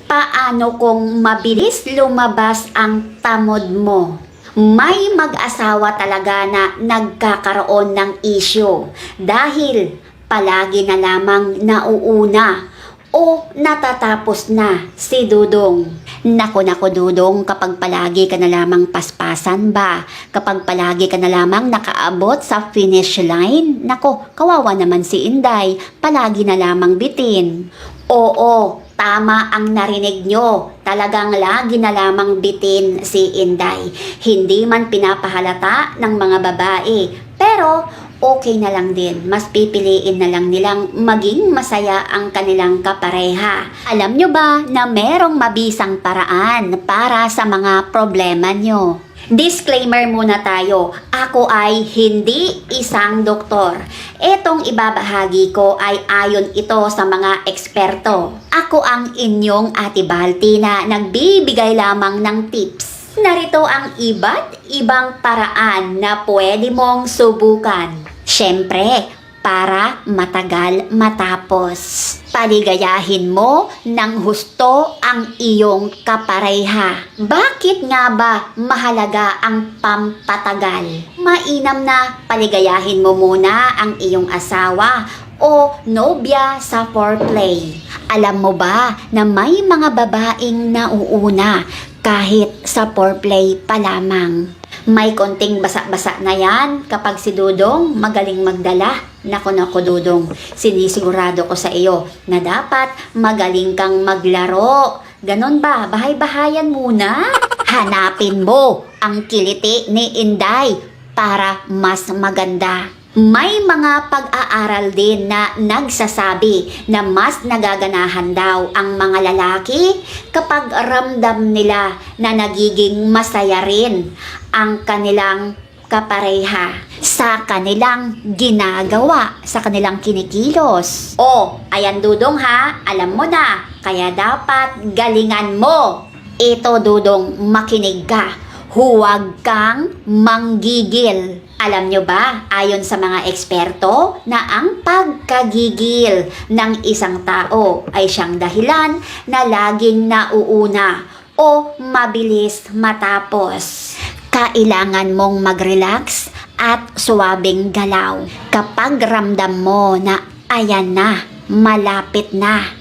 Paano kung mabilis lumabas ang tamod mo? May mag-asawa talaga na nagkakaroon ng issue dahil palagi na lamang nauuna o natatapos na si Dudong. Nako Dudong, kapag palagi ka na lamang paspasan ba? Kapag palagi ka na lamang nakaabot sa finish line? Nako, kawawa naman si Inday, palagi na lamang bitin. Oo, tama ang narinig nyo. Talagang lagi na lamang bitin si Inday. Hindi man pinapahalata ng mga babae. Pero okay na lang din. Mas pipiliin na lang nilang maging masaya ang kanilang kapareha. Alam nyo ba na merong mabisang paraan para sa mga problema nyo? Disclaimer muna tayo, ako ay hindi isang doktor. Etong ibabahagi ko ay ayon ito sa mga eksperto. Ako ang inyong Ate Balti na nagbibigay lamang ng tips. Narito ang iba't ibang paraan na pwede mong subukan. Siyempre, para matagal matapos. Paligayahin mo ng husto ang iyong kapareha. Bakit nga ba mahalaga ang pampatagal? Mainam na paligayahin mo muna ang iyong asawa o nobya sa foreplay. Alam mo ba na may mga babaeng nauuna kahit sa foreplay pa lamang? May konting basa-basa na yan kapag si Dudong magaling magdala. Nako Dudong, sinisigurado ko sa iyo na dapat magaling kang maglaro. Ganon ba? Bahay-bahayan muna. Hanapin mo ang kiliti ni Inday para mas maganda. May mga pag-aaral din na nagsasabi na mas nagaganahan daw ang mga lalaki kapag ramdam nila na nagiging masaya rin ang kanilang kapareha sa kanilang ginagawa, sa kanilang kinikilos. O, ayan Dudong ha, alam mo na, kaya dapat galingan mo. Ito Dudong, makinig ka. Huwag kang manggigil. Alam nyo ba, ayon sa mga eksperto, na ang pagkagigil ng isang tao ay siyang dahilan na laging nauuna o mabilis matapos. Kailangan mong mag-relax at suwabing galaw. Kapag ramdam mo na ayan na, malapit na,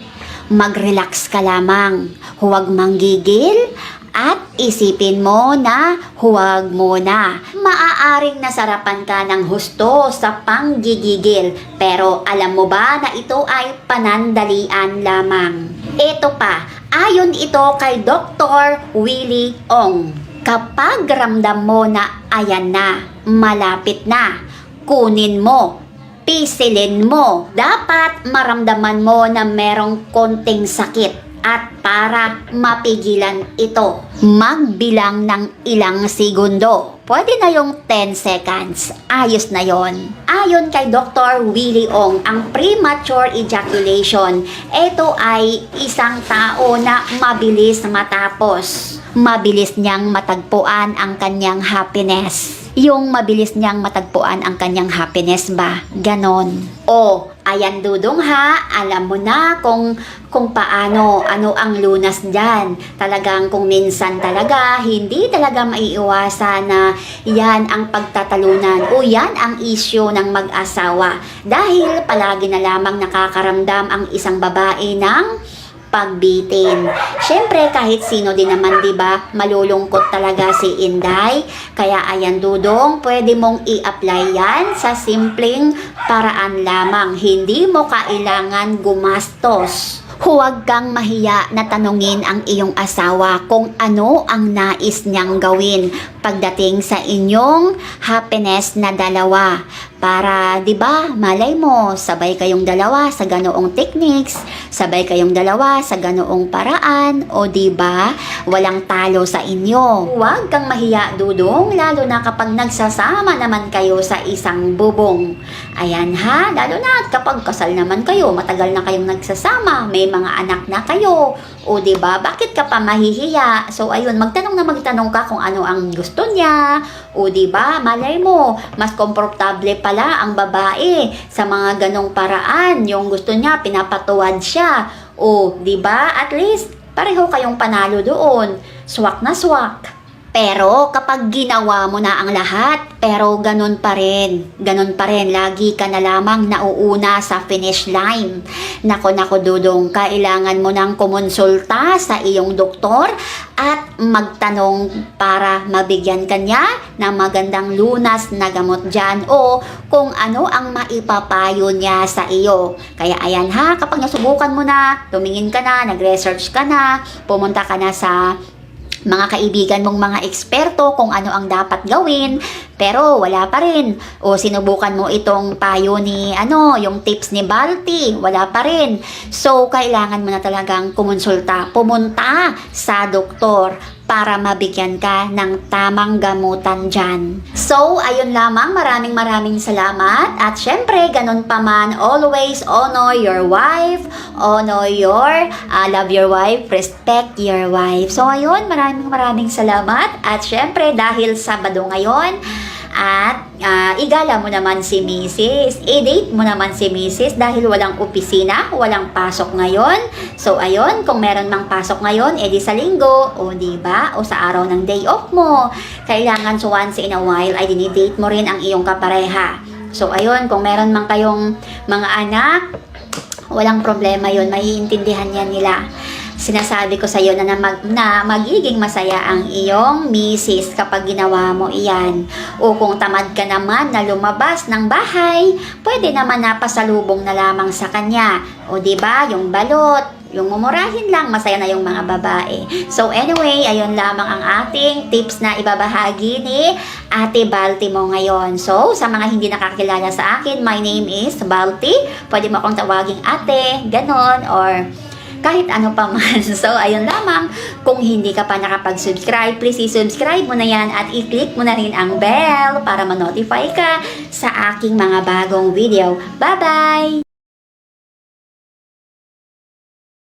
mag-relax ka lamang. Huwag manggigil at isipin mo na huwag muna. Maaaring nasarapan ka ng husto sa panggigigil, pero alam mo ba na ito ay panandalian lamang? Ito pa, ayon ito kay Dr. Willie Ong. Kapag ramdam mo na ayan na, malapit na, kunin mo, pisilin mo. Dapat maramdaman mo na merong konting sakit. At para mapigilan ito, magbilang ng ilang segundo. Pwede na yung 10 seconds. Ayos na yon. Ayon kay Dr. Willie Ong, ang premature ejaculation, ito ay isang tao na mabilis matapos. Mabilis niyang matagpuan ang kanyang happiness. Yung mabilis niyang matagpuan ang kanyang happiness ba? Ganon. O, ayan Dudong ha, alam mo na kung paano, ano ang lunas dyan. Talagang kung minsan talaga, hindi talaga maiiwasan na yan ang pagtatalunan o yan ang issue ng mag-asawa. Dahil palagi na lamang nakakaramdam ang isang babae ng pagbitin. Siyempre, kahit sino din naman, di ba, malulungkot talaga si Inday. Kaya ayan Dudong, pwede mong i-apply yan sa simpleng paraan lamang. Hindi mo kailangan gumastos. Huwag kang mahiya na tanungin ang iyong asawa kung ano ang nais niyang gawin pagdating sa inyong happiness na dalawa. Para, di ba, malay mo, sabay kayong dalawa sa ganoong techniques, sabay kayong dalawa sa ganoong paraan, o di ba, walang talo sa inyo. Huwag kang mahiya Dudong, lalo na kapag nagsasama naman kayo sa isang bubong. Ayan ha, lalo na kapag kasal naman kayo, matagal na kayong nagsasama, may mga anak na kayo, o di ba, bakit ka pa mahihiya? So ayun, magtanong ka kung ano ang gusto niya, o di ba, malay mo, mas komportable pala ang babae sa mga ganong paraan. Yung gusto niya, pinapatuwad siya. O, di ba, at least pareho kayong panalo doon. Swak na swak. Pero kapag ginawa mo na ang lahat, pero ganun pa rin, lagi ka na lamang nauuna sa finish line. Nako Dudong, kailangan mo nang kumonsulta sa iyong doktor at magtanong para mabigyan kanya ng magandang lunas na gamot dyan o kung ano ang maipapayo niya sa iyo. Kaya ayan ha, kapag nasubukan mo na, tumingin ka na, nag-research ka na, pumunta ka na sa mga kaibigan mong mga eksperto kung ano ang dapat gawin, pero wala pa rin. O sinubukan mo itong payo ni yung tips ni Balti, wala pa rin. So, kailangan mo na talagang kumonsulta, pumunta sa doktor para mabigyan ka ng tamang gamutan dyan. So, ayun lamang, maraming salamat. At syempre, ganun pa man, always honor your wife, honor your, love your wife, respect your wife. So, ayun, maraming salamat. At syempre, dahil Sabado ngayon, at igala mo naman si Mrs. I-date mo naman si Mrs. dahil walang opisina, walang pasok ngayon. So ayun, kung meron mang pasok ngayon, edi sa linggo, o diba? O sa araw ng day off mo. Kailangan so once in a while ay dinidate mo rin ang iyong kapareha. So ayun, kung meron mang kayong mga anak, walang problema yun, maiintindihan yan nila. Sinasabi ko sa iyo na magiging masaya ang iyong misis kapag ginawa mo iyan. O kung tamad ka naman na lumabas ng bahay, pwede naman na pasalubong na lamang sa kanya. O diba, yung balot, yung mumurahin lang, masaya na yung mga babae. So anyway, ayun lamang ang ating tips na ibabahagi ni Ate Balti mo ngayon. So, sa mga hindi nakakilala sa akin, my name is Balti. Pwede mo akong tawaging ate, ganon, or kahit ano pa man. So, ayun lamang. Kung hindi ka pa nakapag-subscribe, please i-subscribe mo na yan at i-click mo na rin ang bell para ma-notify ka sa aking mga bagong video. Bye-bye!